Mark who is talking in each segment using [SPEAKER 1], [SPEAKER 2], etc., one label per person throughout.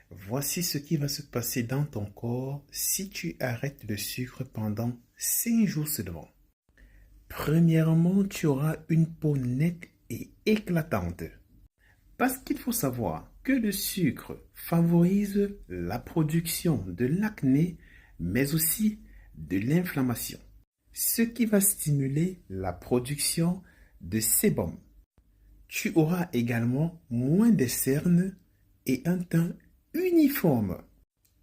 [SPEAKER 1] Voici ce qui va se passer dans ton corps si tu arrêtes le sucre pendant 5 jours seulement. Premièrement, tu auras une peau nette et éclatante. Parce qu'il faut savoir que le sucre favorise la production de l'acné, mais aussi de l'inflammation, ce qui va stimuler la production de sébum. Tu auras également moins de cernes et un teint uniforme.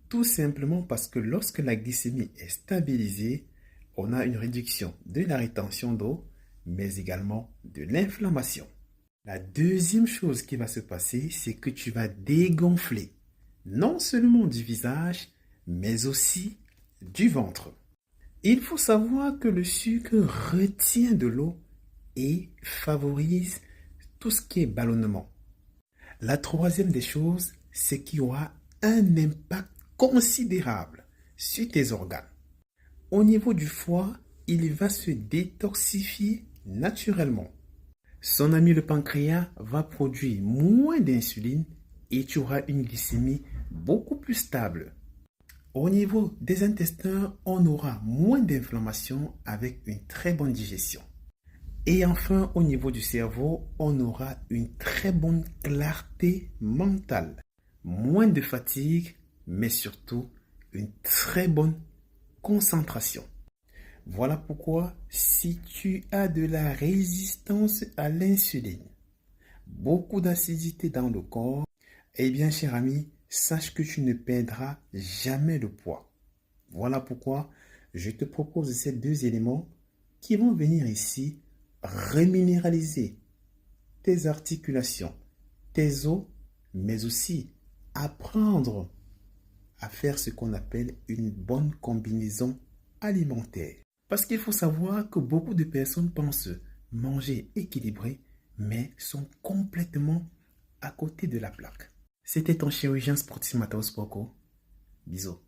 [SPEAKER 1] Tout simplement parce que lorsque la glycémie est stabilisée, on a une réduction de la rétention d'eau, mais également de l'inflammation. La deuxième chose qui va se passer, c'est que tu vas dégonfler, non seulement du visage, mais aussi du ventre. Il faut savoir que le sucre retient de l'eau et favorise tout ce qui est ballonnement. La troisième des choses, c'est qu'il y aura un impact considérable sur tes organes. Au niveau du foie, il va se détoxifier naturellement. Son ami le pancréas va produire moins d'insuline et tu auras une glycémie beaucoup plus stable. Au niveau des intestins, on aura moins d'inflammation avec une très bonne digestion. Et enfin, au niveau du cerveau, on aura une très bonne clarté mentale, moins de fatigue, mais surtout une très bonne concentration. Voilà pourquoi, si tu as de la résistance à l'insuline, beaucoup d'acidité dans le corps, eh bien, cher ami, sache que tu ne perdras jamais le poids. Voilà pourquoi je te propose ces deux éléments qui vont venir ici reminéraliser tes articulations, tes os, mais aussi apprendre à faire ce qu'on appelle une bonne combinaison alimentaire. Parce qu'il faut savoir que beaucoup de personnes pensent manger équilibré, mais sont complètement à côté de la plaque. C'était ton chirurgien sportif Matao Sporco. Bisous.